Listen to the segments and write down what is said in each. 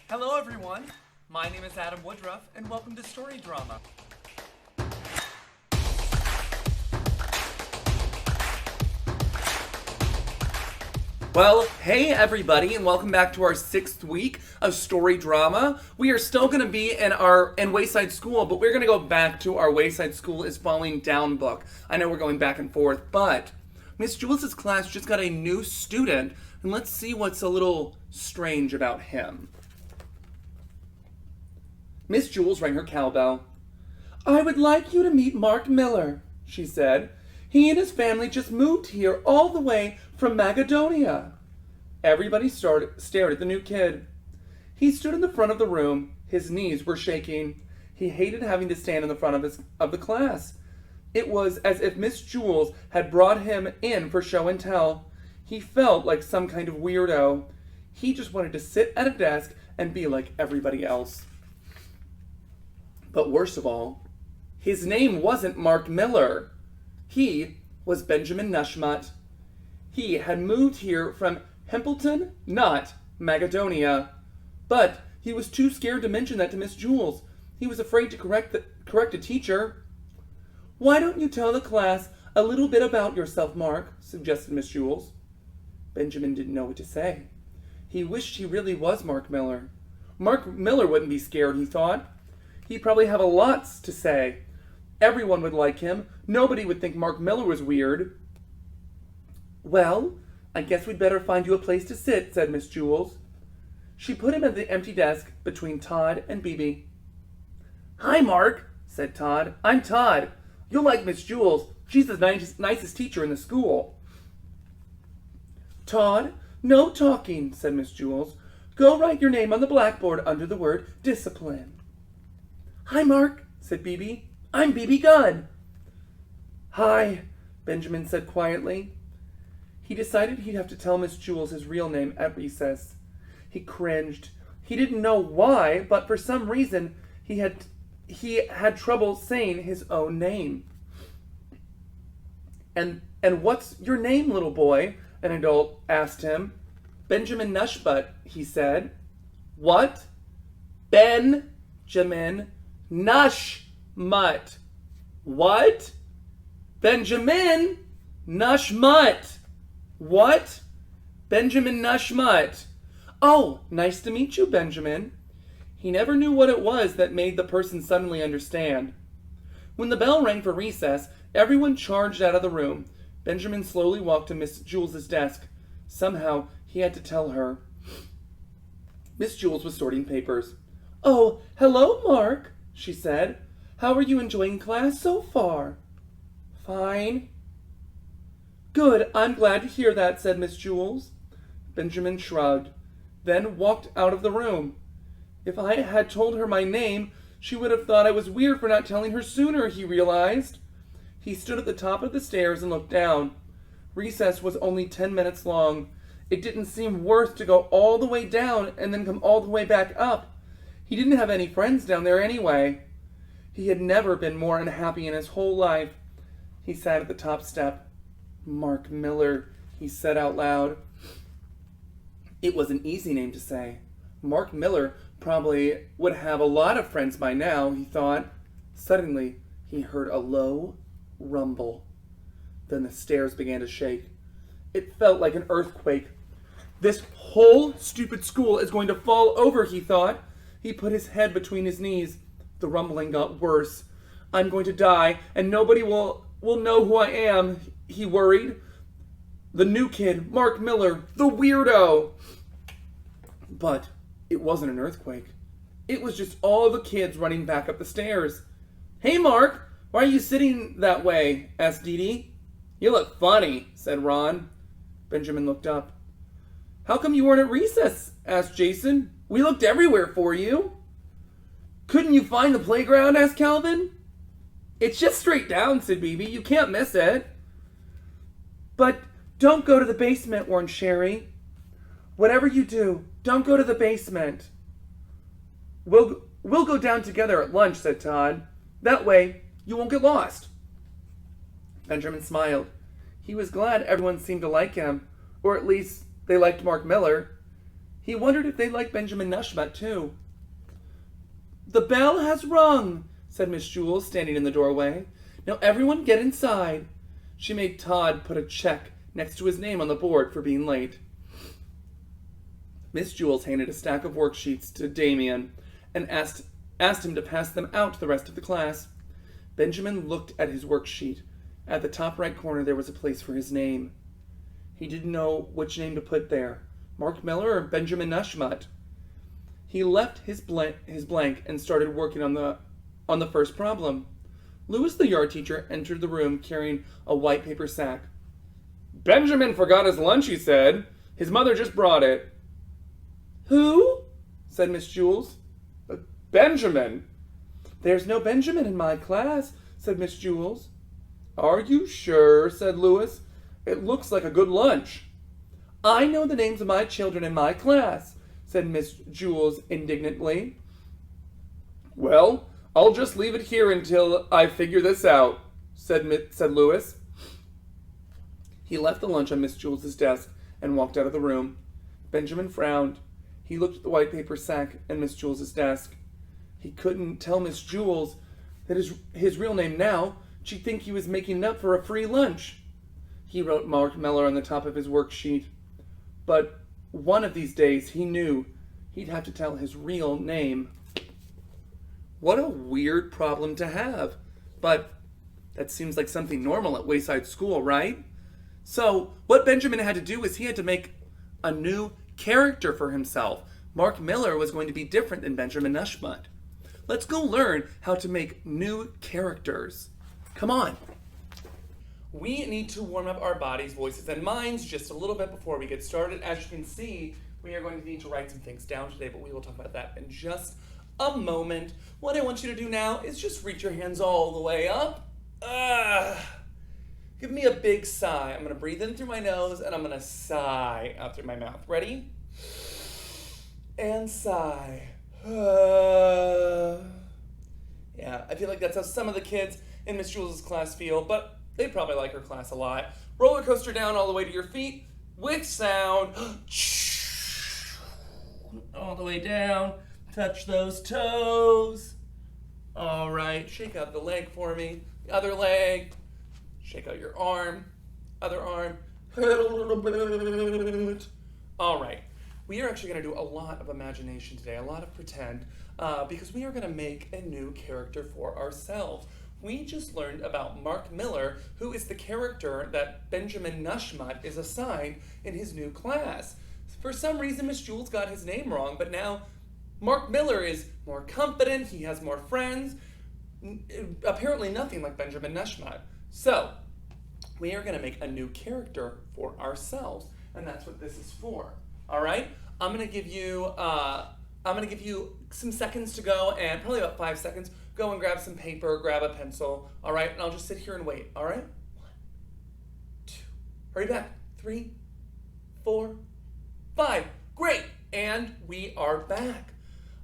Hello everyone, my name is Adam Woodruff and welcome to Story Drama. Well, hey everybody, and welcome back to our 6th week of story drama. We are still going to be in Wayside School, but we're going to go back to our Wayside School is Falling Down book. I know we're going back and forth, but Miss Jules' class just got a new student, and let's see what's a little strange about him. Miss Jules rang her cowbell. "I would like you to meet Mark Miller," she said. "He and his family just moved here all the way from Macedonia." Everybody stared at the new kid. He stood in the front of the room. His knees were shaking. He hated having to stand in the front of the class. It was as if Miss Jules had brought him in for show and tell. He felt like some kind of weirdo. He just wanted to sit at a desk and be like everybody else. But worst of all, his name wasn't Mark Miller. He was Benjamin Nushmut. He had moved here from Hempleton, not Macedonia. But he was too scared to mention that to Miss Jules. He was afraid to correct the teacher. "Why don't you tell the class a little bit about yourself, Mark?" suggested Miss Jules. Benjamin didn't know what to say. He wished he really was Mark Miller. Mark Miller wouldn't be scared, he thought. He'd probably have lots to say. Everyone would like him. Nobody would think Mark Miller was weird. "Well, I guess we'd better find you a place to sit," said Miss Jules. She put him at the empty desk between Todd and Bebe. "Hi, Mark," said Todd. "I'm Todd. You'll like Miss Jules. She's the nicest teacher in the school." "Todd, no talking," said Miss Jules. "Go write your name on the blackboard under the word discipline." "Hi, Mark," said Bebe. "I'm Bebe Gunn." "Hi," Benjamin said quietly. He decided he'd have to tell Miss Jules his real name at recess. He cringed. He didn't know why, but for some reason he had trouble saying his own name. And what's your name, little boy?" an adult asked him. "Benjamin Nushmut," he said. "What?" "Benjamin Nushmut." "What?" "Benjamin Nushmut." "What?" "Benjamin Nushmut." "Oh, nice to meet you, Benjamin." He never knew what it was that made the person suddenly understand. When the bell rang for recess, everyone charged out of the room. Benjamin slowly walked to Miss Jules' desk. Somehow, he had to tell her. Miss Jules was sorting papers. "Oh, hello, Mark," she said. "How are you enjoying class so far?" "Fine." "Good, I'm glad to hear that," said Miss Jules. Benjamin shrugged, then walked out of the room. If I had told her my name, she would have thought I was weird for not telling her sooner, he realized. He stood at the top of the stairs and looked down. Recess was only 10 minutes long. It didn't seem worth to go all the way down and then come all the way back up. He didn't have any friends down there anyway. He had never been more unhappy in his whole life. He sat at the top step. "Mark Miller," he said out loud. It was an easy name to say. Mark Miller probably would have a lot of friends by now, he thought. Suddenly, he heard a low rumble. Then the stairs began to shake. It felt like an earthquake. This whole stupid school is going to fall over, he thought. He put his head between his knees. The rumbling got worse. "I'm going to die, and nobody will know who I am," he worried. The new kid, Mark Miller, the weirdo. But it wasn't an earthquake. It was just all the kids running back up the stairs. "Hey, Mark, why are you sitting that way?" asked Dee Dee. "You look funny," said Ron. Benjamin looked up. "How come you weren't at recess?" asked Jason. "We looked everywhere for you." "Couldn't you find the playground?" asked Calvin. "It's just straight down," said Bebe. "You can't miss it." "But don't go to the basement," warned Sherry. "Whatever you do, don't go to the basement." We'll go down together at lunch," said Todd. "That way, you won't get lost." Benjamin smiled. He was glad everyone seemed to like him, or at least they liked Mark Miller. He wondered if they'd like Benjamin Nushmut, too. "The bell has rung," said Miss Jules, standing in the doorway. "Now everyone get inside." She made Todd put a check next to his name on the board for being late. Miss Jules handed a stack of worksheets to Damien and asked him to pass them out to the rest of the class. Benjamin looked at his worksheet. At the top right corner there was a place for his name. He didn't know which name to put there, Mark Miller or Benjamin Nushmut. He left his blank and started working on the first problem. Louis, the yard teacher, entered the room carrying a white paper sack. "Benjamin forgot his lunch," he said. "His mother just brought it." "Who?" said Miss Jules. "Benjamin." "There's no Benjamin in my class," said Miss Jules. "Are you sure?" said Louis. "It looks like a good lunch." "I know the names of my children in my class," said Miss Jules indignantly. "Well, I'll just leave it here until I figure this out," said Louis. He left the lunch on Miss Jules's desk and walked out of the room. Benjamin frowned. He looked at the white paper sack and Miss Jules's desk. He couldn't tell Miss Jules that his real name now. She'd think he was making it up for a free lunch. He wrote Mark Miller on the top of his worksheet. But one of these days he knew he'd have to tell his real name. What a weird problem to have. But that seems like something normal at Wayside School, right? So what Benjamin had to do was he had to make a new character for himself. Mark Miller was going to be different than Benjamin Nushmut. Let's go learn how to make new characters. Come on. We need to warm up our bodies, voices, and minds just a little bit before we get started. As you can see, we are going to need to write some things down today, but we will talk about that in just a moment. What I want you to do now is just reach your hands all the way up. Give me a big sigh. I'm going to breathe in through my nose, and I'm going to sigh out through my mouth. Ready? And sigh. Yeah, I feel like that's how some of the kids in Miss Jules' class feel, but they probably like her class a lot. Roller coaster down all the way to your feet with sound. All the way down. Touch those toes. All right, shake out the leg for me. The other leg. Shake out your arm. Other arm. All right. We are actually going to do a lot of imagination today, a lot of pretend, because we are going to make a new character for ourselves. We just learned about Mark Miller, who is the character that Benjamin Nushmut is assigned in his new class. For some reason, Miss Jules got his name wrong, but now Mark Miller is more confident, he has more friends, apparently nothing like Benjamin Nushmut. So, we are going to make a new character for ourselves, and that's what this is for. All right? I'm going to give you some seconds to go, and probably about 5 seconds. Go and grab some paper, grab a pencil. All right? And I'll just sit here and wait. All right? 1, 2. Hurry back. 3, 4, 5. Great. And we are back.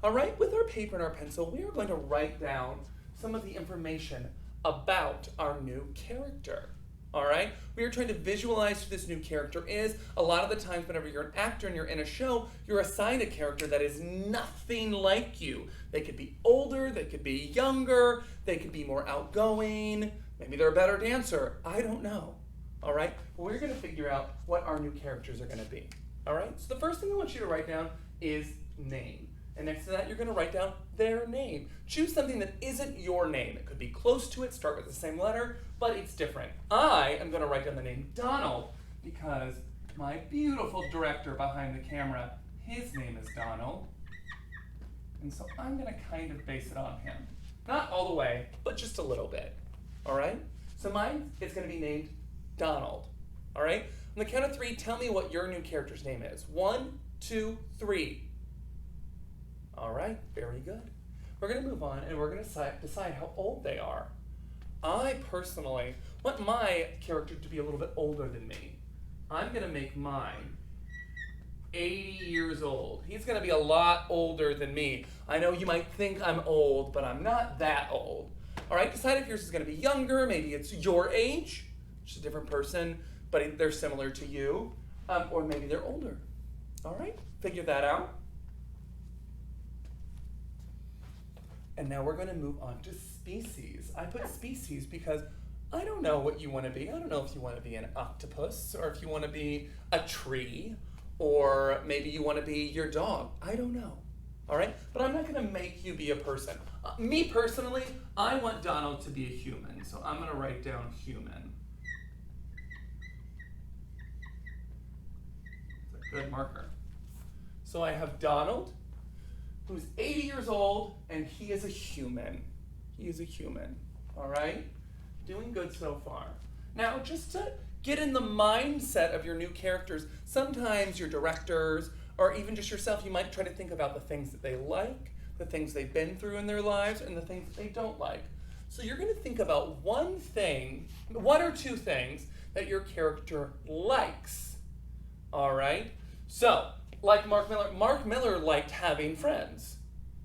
All right? With our paper and our pencil, we are going to write down some of the information about our new character. All right? We are trying to visualize who this new character is. A lot of the times whenever you're an actor and you're in a show, you're assigned a character that is nothing like you. They could be older, they could be younger, they could be more outgoing, maybe they're a better dancer. I don't know. All right? But we're going to figure out what our new characters are going to be. All right? So the first thing I want you to write down is name. And next to that, you're going to write down their name. Choose something that isn't your name. It could be close to it, start with the same letter, but it's different. I am going to write down the name Donald because my beautiful director behind the camera, his name is Donald. And so I'm going to kind of base it on him. Not all the way, but just a little bit. All right? So mine is going to be named Donald. All right? On the count of 3, tell me what your new character's name is. 1, 2, 3. All right, very good. We're going to move on and we're going to decide how old they are. I personally want my character to be a little bit older than me. I'm going to make mine 80 years old. He's going to be a lot older than me. I know you might think I'm old, but I'm not that old. All right, decide if yours is going to be younger. Maybe it's your age, just a different person, but they're similar to you. Or maybe they're older. All right, figure that out. And now we're going to move on to species. I put species because I don't know what you want to be. I don't know if you want to be an octopus or if you want to be a tree or maybe you want to be your dog. I don't know. All right? But I'm not going to make you be a person. Me personally, I want Donald to be a human. So I'm going to write down human. It's a good marker. So I have Donald, who's 80 years old, and he is a human. He is a human. All right? Doing good so far. Now, just to get in the mindset of your new characters, sometimes your directors, or even just yourself, you might try to think about the things that they like, the things they've been through in their lives, and the things that they don't like. So you're going to think about one or two things that your character likes. All right? So, like Mark Miller liked having friends.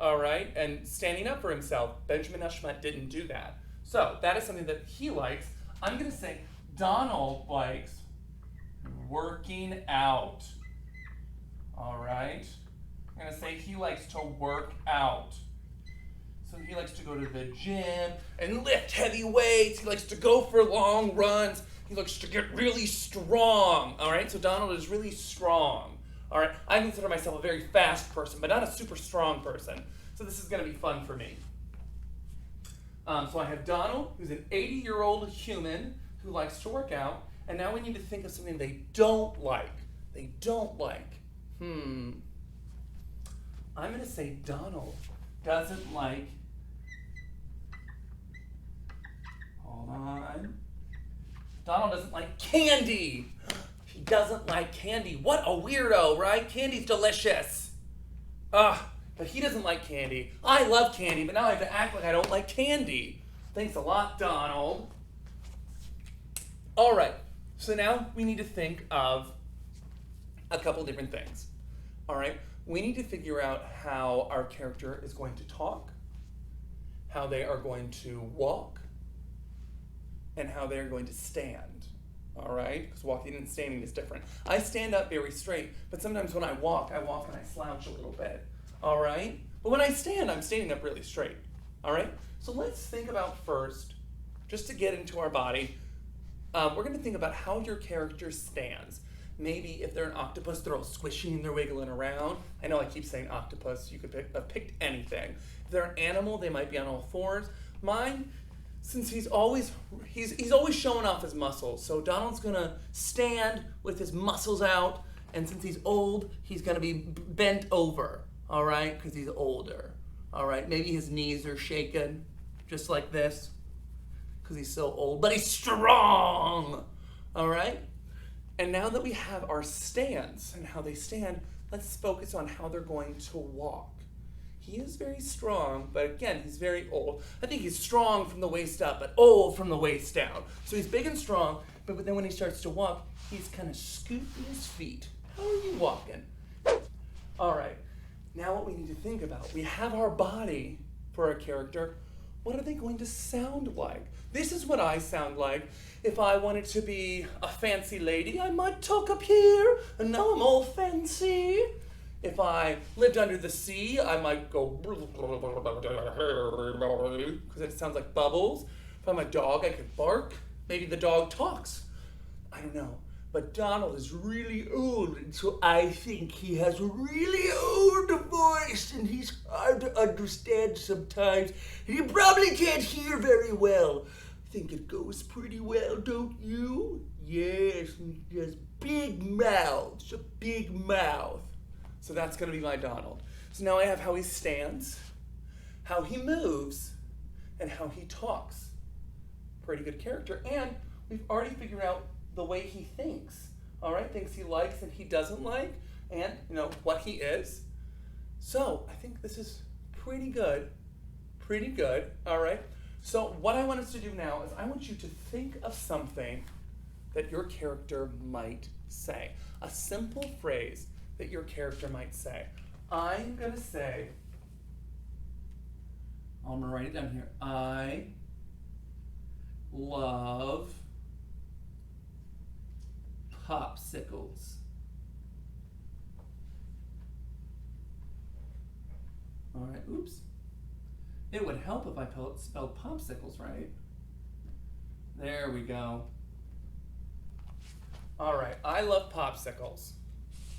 All right? And standing up for himself. Benjamin Nushmut didn't do that. So that is something that he likes. I'm going to say Donald likes working out. All right? I'm going to say he likes to work out. So he likes to go to the gym and lift heavy weights. He likes to go for long runs. He likes to get really strong. All right? So Donald is really strong. All right? I consider myself a very fast person, but not a super strong person. So this is going to be fun for me. So I have Donald, who's an 80-year-old human who likes to work out, and now we need to think of something they don't like. They don't like. I'm going to say Donald doesn't like, hold on. Donald doesn't like candy. He doesn't like candy. What a weirdo, right? Candy's delicious. Ugh. But he doesn't like candy. I love candy, but now I have to act like I don't like candy. Thanks a lot, Donald. All right, so now we need to think of a couple different things. All right, we need to figure out how our character is going to talk, how they are going to walk, and how they're going to stand. All right, because walking and standing is different. I stand up very straight, but sometimes when I walk and I slouch a little bit. All right? But when I stand, I'm standing up really straight. All right? So let's think about first, just to get into our body, we're going to think about how your character stands. Maybe if they're an octopus, they're all squishy and they're wiggling around. I know I keep saying octopus. You could have picked anything. If they're an animal, they might be on all fours. Mine, since he's always showing off his muscles. So Donald's going to stand with his muscles out. And since he's old, he's going to be bent over. All right, because he's older. All right, maybe his knees are shaking, just like this, because he's so old, but he's strong. All right, and now that we have our stance and how they stand, let's focus on how they're going to walk. He is very strong, but again, he's very old. I think he's strong from the waist up, but old from the waist down. So he's big and strong, but then when he starts to walk, he's kind of scooting his feet. How are you walking? All right. Now what we need to think about, we have our body for our character. What are they going to sound like? This is what I sound like. If I wanted to be a fancy lady, I might talk up here, and now I'm all fancy. If I lived under the sea, I might go, because it sounds like bubbles. If I'm a dog, I could bark. Maybe the dog talks. I don't know. But Donald is really old, and so I think he has a really old voice, and he's hard to understand sometimes, and he probably can't hear very well. I think it goes pretty well, don't you? Yes, and he has big mouths, a big mouth. So that's going to be my Donald. So now I have how he stands, how he moves, and how he talks. Pretty good character, and we've already figured out the way he thinks, all right? Things he likes and he doesn't like, and, what he is. So I think this is pretty good, all right? So what I want us to do now is I want you to think of something that your character might say, a simple phrase that your character might say. I'm going to say, I'm going to write it down here. I love popsicles. All right, oops. It would help if I spelled popsicles right. There we go. All right, I love popsicles.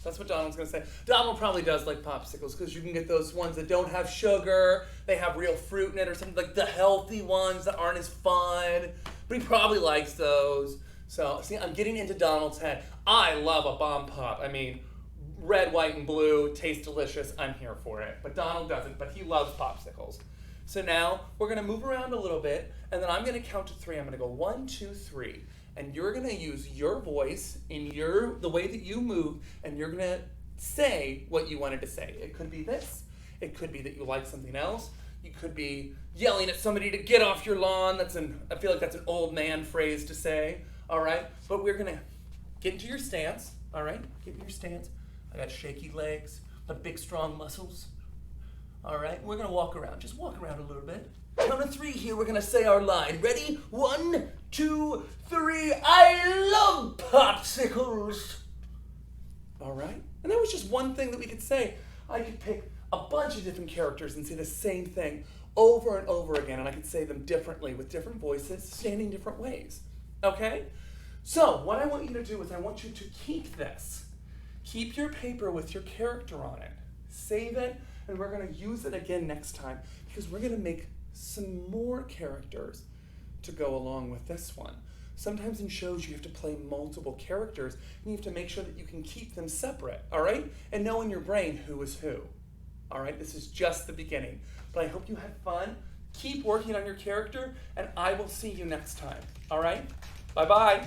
That's what Donald's gonna say. Donald probably does like popsicles because you can get those ones that don't have sugar, they have real fruit in it, or something like the healthy ones that aren't as fun. But he probably likes those. So, see, I'm getting into Donald's head. I love a bomb pop. I mean, red, white, and blue, taste delicious. I'm here for it. But Donald doesn't, but he loves popsicles. So now we're gonna move around a little bit, and then I'm gonna count to 3. I'm gonna go 1, 2, 3. And you're gonna use your voice in the way that you move, and you're gonna say what you wanted to say. It could be this. It could be that you like something else. You could be yelling at somebody to get off your lawn. I feel like that's an old man phrase to say. All right, but we're gonna get into your stance. All right, get in your stance. I got shaky legs, but big strong muscles. All right, we're gonna walk around. Just walk around a little bit. Count of 3 here, we're gonna say our line. Ready? 1, 2, 3. I love popsicles. All right, and that was just one thing that we could say. I could pick a bunch of different characters and say the same thing over and over again, and I could say them differently with different voices, standing different ways. Okay? So, what I want you to do is I want you to keep this. Keep your paper with your character on it. Save it, and we're going to use it again next time because we're going to make some more characters to go along with this one. Sometimes in shows you have to play multiple characters and you have to make sure that you can keep them separate, all right? And know in your brain who is who. All right, this is just the beginning. But I hope you had fun. Keep working on your character and I will see you next time, all right? Bye-bye.